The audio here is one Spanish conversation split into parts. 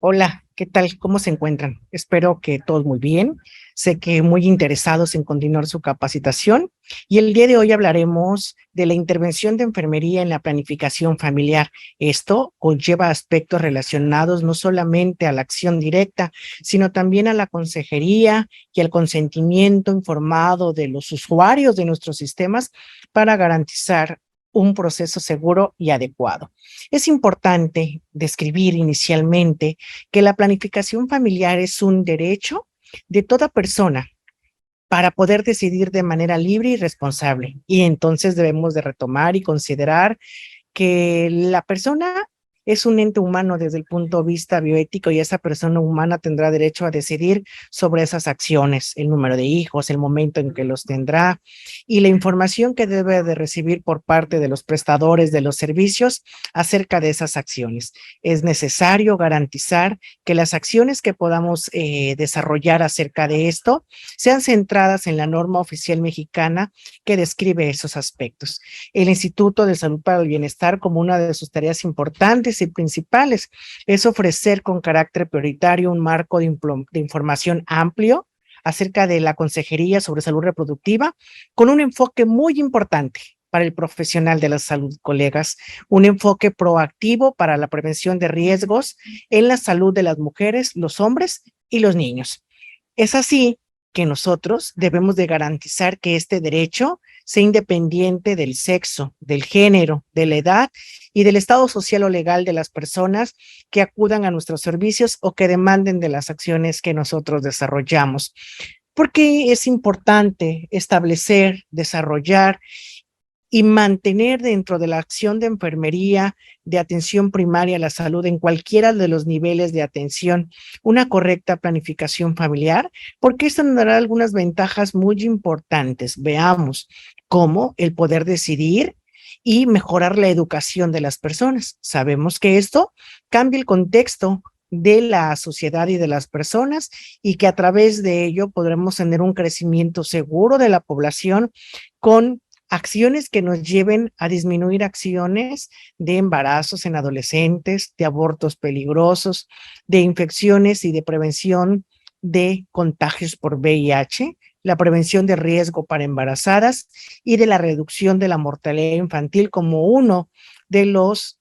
Hola, ¿qué tal? ¿Cómo se encuentran? Espero que todos muy bien. Sé que muy interesados en continuar su capacitación y el día de hoy hablaremos de la intervención de enfermería en la planificación familiar. Esto conlleva aspectos relacionados no solamente a la acción directa, sino también a la consejería y al consentimiento informado de los usuarios de nuestros sistemas para garantizar un proceso seguro y adecuado. Es importante describir inicialmente que la planificación familiar es un derecho de toda persona para poder decidir de manera libre y responsable. Y entonces debemos de retomar y considerar que la persona es un ente humano desde el punto de vista bioético y esa persona humana tendrá derecho a decidir sobre esas acciones, el número de hijos, el momento en que los tendrá y la información que debe de recibir por parte de los prestadores de los servicios acerca de esas acciones. Es necesario garantizar que las acciones que podamos desarrollar acerca de esto sean centradas en la norma oficial mexicana que describe esos aspectos. El Instituto de Salud para el Bienestar, como una de sus tareas importantes y principales, es ofrecer con carácter prioritario un marco de información amplio acerca de la consejería sobre salud reproductiva, con un enfoque muy importante para el profesional de la salud, colegas, un enfoque proactivo para la prevención de riesgos en la salud de las mujeres, los hombres y los niños. Es así que nosotros debemos de garantizar que este derecho sea independiente del sexo, del género, de la edad y del estado social o legal de las personas que acudan a nuestros servicios o que demanden de las acciones que nosotros desarrollamos. Porque es importante establecer, desarrollar y mantener dentro de la acción de enfermería, de atención primaria a la salud en cualquiera de los niveles de atención, una correcta planificación familiar, porque esto nos dará algunas ventajas muy importantes. Veamos cómo el poder decidir y mejorar la educación de las personas. Sabemos que esto cambia el contexto de la sociedad y de las personas y que a través de ello podremos tener un crecimiento seguro de la población con acciones que nos lleven a disminuir acciones de embarazos en adolescentes, de abortos peligrosos, de infecciones y de prevención de contagios por VIH, la prevención de riesgo para embarazadas y de la reducción de la mortalidad infantil como uno de los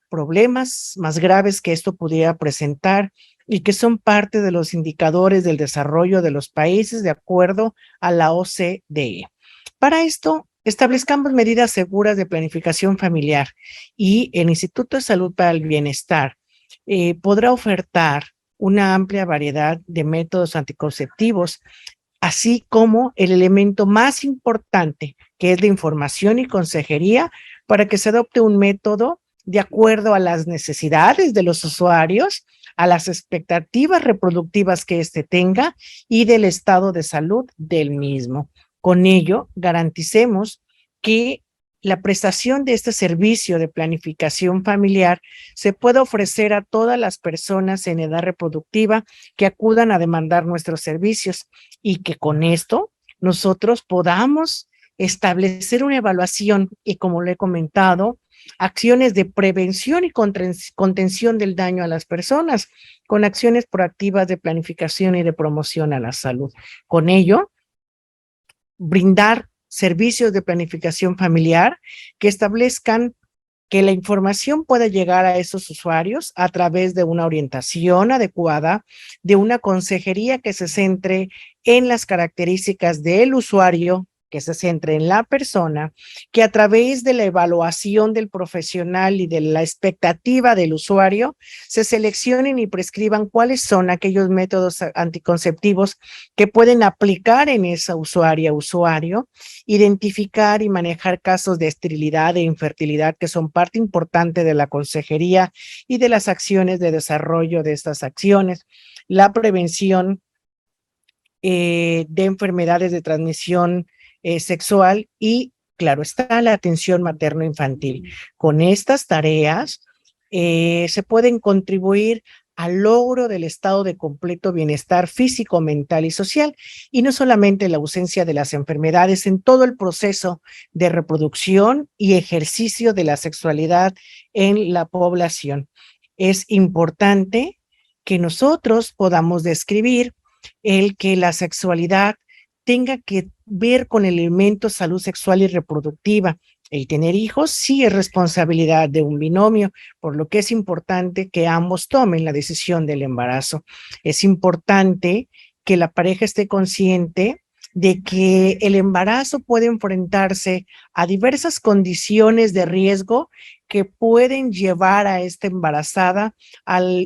problemas más graves que esto pudiera presentar y que son parte de los indicadores del desarrollo de los países de acuerdo a la OCDE. Para esto, establezcamos medidas seguras de planificación familiar y el Instituto de Salud para el Bienestar podrá ofertar una amplia variedad de métodos anticonceptivos, así como el elemento más importante, que es la información y consejería, para que se adopte un método de acuerdo a las necesidades de los usuarios, a las expectativas reproductivas que éste tenga y del estado de salud del mismo. Con ello, garanticemos que la prestación de este servicio de planificación familiar se pueda ofrecer a todas las personas en edad reproductiva que acudan a demandar nuestros servicios y que con esto nosotros podamos establecer una evaluación y, como le he comentado, acciones de prevención y contención del daño a las personas con acciones proactivas de planificación y de promoción a la salud. Con ello, brindar servicios de planificación familiar que establezcan que la información pueda llegar a esos usuarios a través de una orientación adecuada, de una consejería que se centre en las características del usuario, que se centre en la persona, que a través de la evaluación del profesional y de la expectativa del usuario, se seleccionen y prescriban cuáles son aquellos métodos anticonceptivos que pueden aplicar en esa usuario, identificar y manejar casos de esterilidad e infertilidad que son parte importante de la consejería y de las acciones de desarrollo de estas acciones, la prevención de enfermedades de transmisión sexual y, claro está, la atención materno-infantil. Con estas tareas se pueden contribuir al logro del estado de completo bienestar físico, mental y social, y no solamente la ausencia de las enfermedades en todo el proceso de reproducción y ejercicio de la sexualidad en la población. Es importante que nosotros podamos describir el que la sexualidad tenga que ver con el elemento salud sexual y reproductiva. El tener hijos sí es responsabilidad de un binomio, por lo que es importante que ambos tomen la decisión del embarazo. Es importante que la pareja esté consciente de que el embarazo puede enfrentarse a diversas condiciones de riesgo que pueden llevar a esta embarazada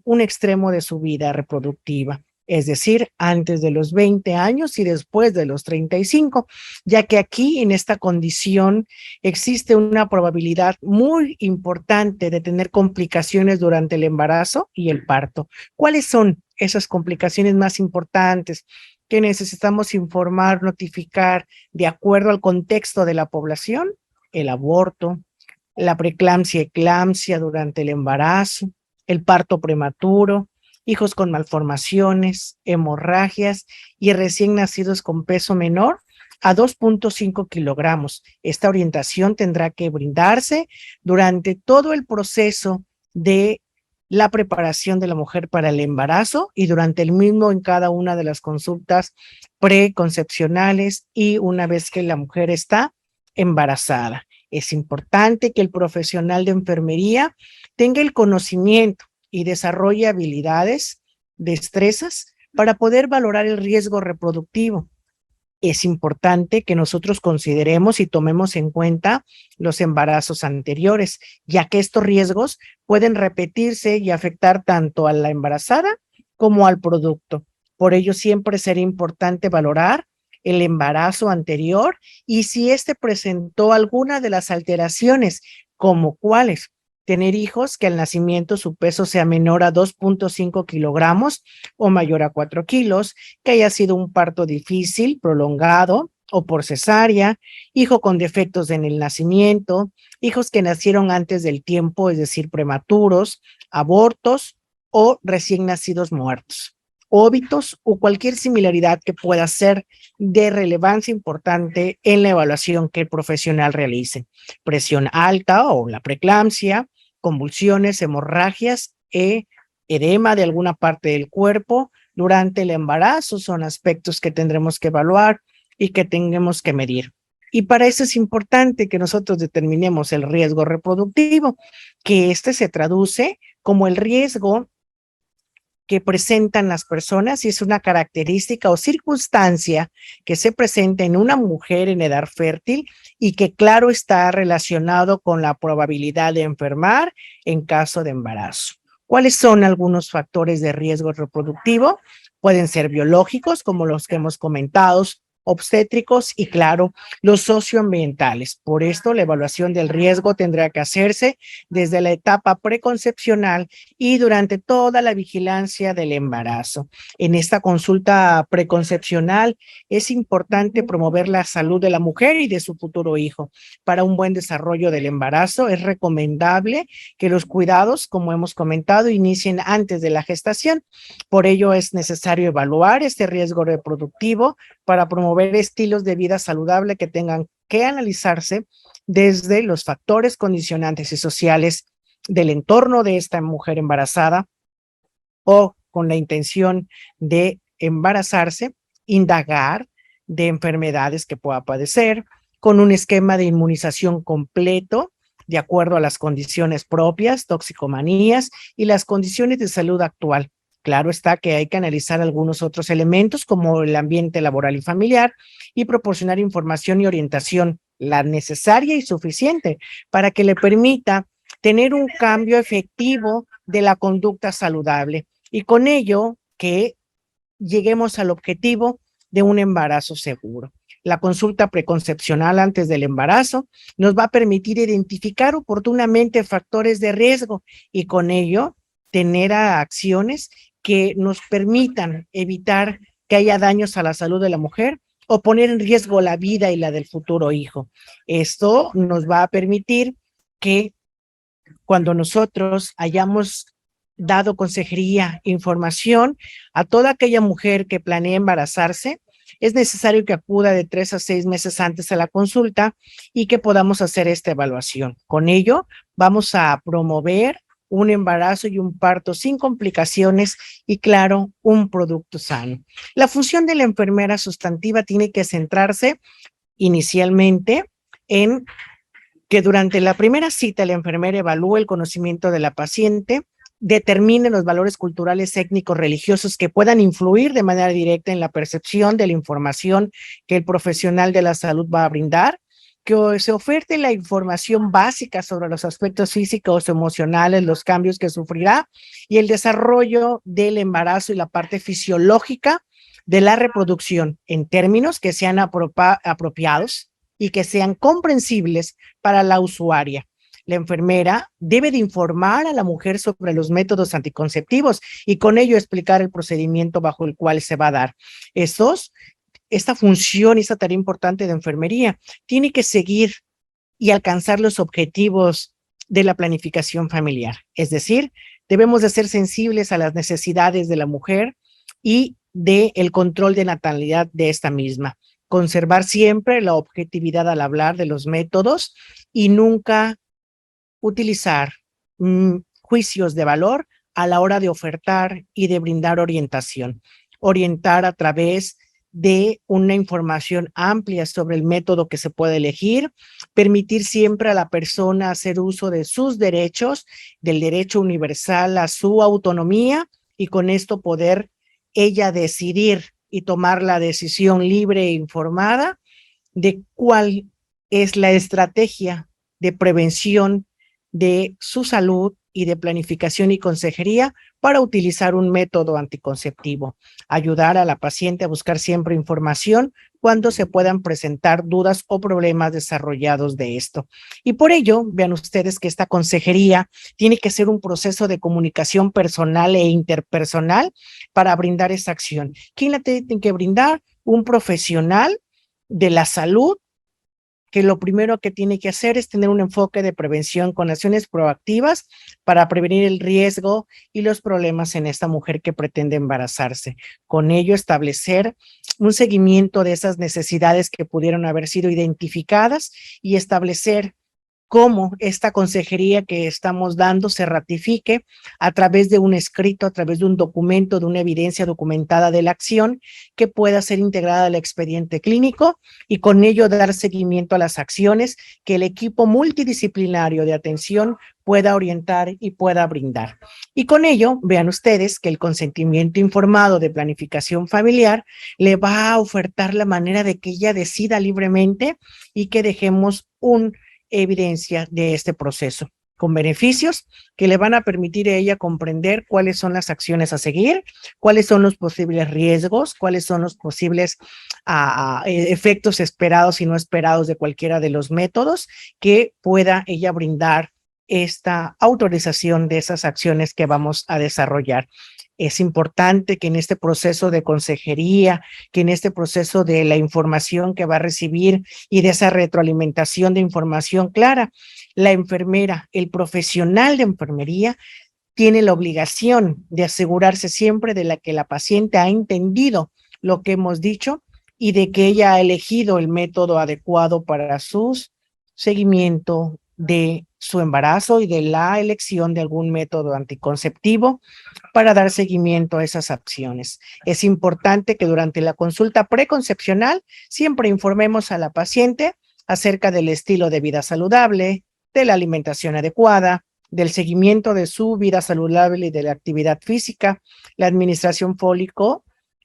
un extremo de su vida reproductiva, es decir, antes de los 20 años y después de los 35, ya que aquí en esta condición existe una probabilidad muy importante de tener complicaciones durante el embarazo y el parto. ¿Cuáles son esas complicaciones más importantes que necesitamos informar, notificar de acuerdo al contexto de la población? El aborto, la preeclampsia, eclampsia durante el embarazo, el parto prematuro, hijos con malformaciones, hemorragias y recién nacidos con peso menor a 2.5 kilogramos. Esta orientación tendrá que brindarse durante todo el proceso de la preparación de la mujer para el embarazo y durante el mismo en cada una de las consultas preconcepcionales y una vez que la mujer está embarazada. Es importante que el profesional de enfermería tenga el conocimiento y desarrolle habilidades, destrezas para poder valorar el riesgo reproductivo. Es importante que nosotros consideremos y tomemos en cuenta los embarazos anteriores, ya que estos riesgos pueden repetirse y afectar tanto a la embarazada como al producto. Por ello, siempre será importante valorar el embarazo anterior y si éste presentó alguna de las alteraciones, como cuáles. Tener hijos que al nacimiento su peso sea menor a 2.5 kilogramos o mayor a 4 kilos, que haya sido un parto difícil, prolongado o por cesárea, hijo con defectos en el nacimiento, hijos que nacieron antes del tiempo, es decir, prematuros, abortos o recién nacidos muertos, óbitos o cualquier similaridad que pueda ser de relevancia importante en la evaluación que el profesional realice. Presión alta o la preeclampsia, convulsiones, hemorragias, edema de alguna parte del cuerpo durante el embarazo son aspectos que tendremos que evaluar y que tengamos que medir. Y para eso es importante que nosotros determinemos el riesgo reproductivo, que este se traduce como el riesgo que presentan las personas y es una característica o circunstancia que se presenta en una mujer en edad fértil y que claro está relacionado con la probabilidad de enfermar en caso de embarazo. ¿Cuáles son algunos factores de riesgo reproductivo? Pueden ser biológicos, como los que hemos comentado, obstétricos y, claro, los socioambientales. Por esto, la evaluación del riesgo tendrá que hacerse desde la etapa preconcepcional y durante toda la vigilancia del embarazo. En esta consulta preconcepcional es importante promover la salud de la mujer y de su futuro hijo. Para un buen desarrollo del embarazo es recomendable que los cuidados, como hemos comentado, inicien antes de la gestación. Por ello es necesario evaluar este riesgo reproductivo para promover estilos de vida saludable que tengan que analizarse desde los factores condicionantes y sociales del entorno de esta mujer embarazada o con la intención de embarazarse, indagar de enfermedades que pueda padecer, con un esquema de inmunización completo de acuerdo a las condiciones propias, toxicomanías y las condiciones de salud actual. Claro está que hay que analizar algunos otros elementos como el ambiente laboral y familiar y proporcionar información y orientación, la necesaria y suficiente para que le permita tener un cambio efectivo de la conducta saludable y con ello que lleguemos al objetivo de un embarazo seguro. La consulta preconcepcional antes del embarazo nos va a permitir identificar oportunamente factores de riesgo y con ello tener acciones que nos permitan evitar que haya daños a la salud de la mujer o poner en riesgo la vida y la del futuro hijo. Esto nos va a permitir que cuando nosotros hayamos dado consejería, información a toda aquella mujer que planea embarazarse, es necesario que acuda de 3 a 6 meses antes a la consulta y que podamos hacer esta evaluación. Con ello, vamos a promover un embarazo y un parto sin complicaciones y, claro, un producto sano. La función de la enfermera sustantiva tiene que centrarse inicialmente en que durante la primera cita la enfermera evalúe el conocimiento de la paciente, determine los valores culturales, étnicos, religiosos que puedan influir de manera directa en la percepción de la información que el profesional de la salud va a brindar, que se oferte la información básica sobre los aspectos físicos, emocionales, los cambios que sufrirá y el desarrollo del embarazo y la parte fisiológica de la reproducción en términos que sean apropiados y que sean comprensibles para la usuaria. La enfermera debe de informar a la mujer sobre los métodos anticonceptivos y con ello explicar el procedimiento bajo el cual se va a dar. Esta función y esta tarea importante de enfermería tiene que seguir y alcanzar los objetivos de la planificación familiar. Es decir, debemos de ser sensibles a las necesidades de la mujer y del control de natalidad de esta misma. Conservar siempre la objetividad al hablar de los métodos y nunca utilizar juicios de valor a la hora de ofertar y de brindar orientación. Orientar a través de una información amplia sobre el método que se puede elegir, permitir siempre a la persona hacer uso de sus derechos, del derecho universal a su autonomía y con esto poder ella decidir y tomar la decisión libre e informada de cuál es la estrategia de prevención de su salud y de planificación y consejería para utilizar un método anticonceptivo. Ayudar a la paciente a buscar siempre información cuando se puedan presentar dudas o problemas desarrollados de esto. Y por ello, vean ustedes que esta consejería tiene que ser un proceso de comunicación personal e interpersonal para brindar esa acción. ¿Quién la tiene que brindar? Un profesional de la salud que lo primero que tiene que hacer es tener un enfoque de prevención con acciones proactivas para prevenir el riesgo y los problemas en esta mujer que pretende embarazarse. Con ello, establecer un seguimiento de esas necesidades que pudieron haber sido identificadas y establecer cómo esta consejería que estamos dando se ratifique a través de un escrito, a través de un documento, de una evidencia documentada de la acción que pueda ser integrada al expediente clínico y con ello dar seguimiento a las acciones que el equipo multidisciplinario de atención pueda orientar y pueda brindar. Y con ello, vean ustedes que el consentimiento informado de planificación familiar le va a ofertar la manera de que ella decida libremente y que dejemos un evidencia de este proceso, con beneficios que le van a permitir a ella comprender cuáles son las acciones a seguir, cuáles son los posibles riesgos, cuáles son los posibles efectos esperados y no esperados de cualquiera de los métodos que pueda ella brindar esta autorización de esas acciones que vamos a desarrollar. Es importante que en este proceso de consejería, que en este proceso de la información que va a recibir y de esa retroalimentación de información clara, la enfermera, el profesional de enfermería, tiene la obligación de asegurarse siempre de que la paciente ha entendido lo que hemos dicho y de que ella ha elegido el método adecuado para su seguimiento de su embarazo y de la elección de algún método anticonceptivo para dar seguimiento a esas acciones. Es importante que durante la consulta preconcepcional siempre informemos a la paciente acerca del estilo de vida saludable, de la alimentación adecuada, del seguimiento de su vida saludable y de la actividad física, la administración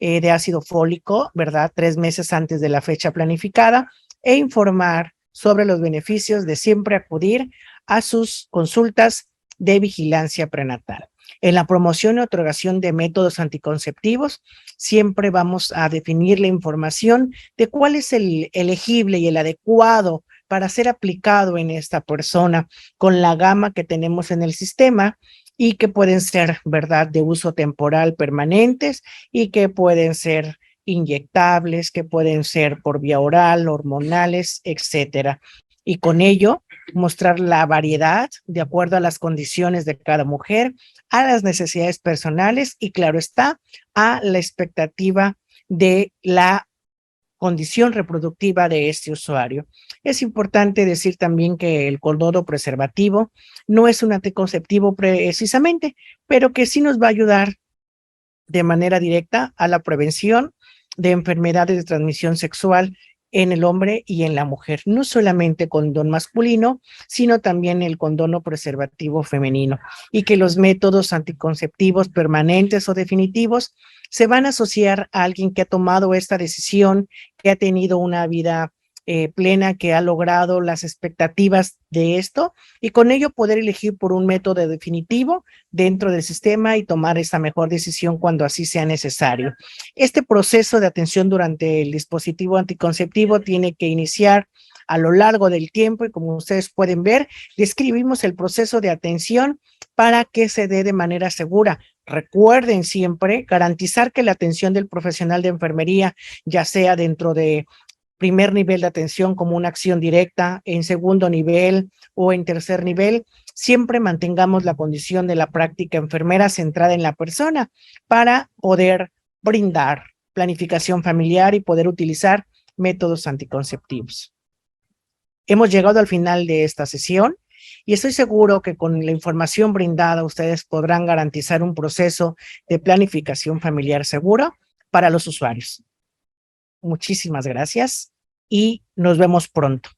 de ácido fólico, ¿verdad? 3 meses antes de la fecha planificada e informar sobre los beneficios de siempre acudir a sus consultas de vigilancia prenatal. En la promoción y otorgación de métodos anticonceptivos, siempre vamos a definir la información de cuál es el elegible y el adecuado para ser aplicado en esta persona con la gama que tenemos en el sistema y que pueden ser, ¿verdad?, de uso temporal permanentes y que pueden ser inyectables, que pueden ser por vía oral, hormonales, etcétera. Y con ello, mostrar la variedad de acuerdo a las condiciones de cada mujer, a las necesidades personales y, claro está, a la expectativa de la condición reproductiva de este usuario. Es importante decir también que el condón preservativo no es un anticonceptivo precisamente, pero que sí nos va a ayudar de manera directa a la prevención de enfermedades de transmisión sexual en el hombre y en la mujer, no solamente condón masculino, sino también el condón preservativo femenino, y que los métodos anticonceptivos permanentes o definitivos se van a asociar a alguien que ha tomado esta decisión, que ha tenido una vida plena, que ha logrado las expectativas de esto, y con ello poder elegir por un método definitivo dentro del sistema y tomar esta mejor decisión cuando así sea necesario. Este proceso de atención durante el dispositivo anticonceptivo tiene que iniciar a lo largo del tiempo, y como ustedes pueden ver, describimos el proceso de atención para que se dé de manera segura. Recuerden siempre garantizar que la atención del profesional de enfermería, ya sea dentro de primer nivel de atención como una acción directa, en segundo nivel o en tercer nivel, siempre mantengamos la condición de la práctica enfermera centrada en la persona para poder brindar planificación familiar y poder utilizar métodos anticonceptivos. Hemos llegado al final de esta sesión y estoy seguro que con la información brindada ustedes podrán garantizar un proceso de planificación familiar seguro para los usuarios. Muchísimas gracias y nos vemos pronto.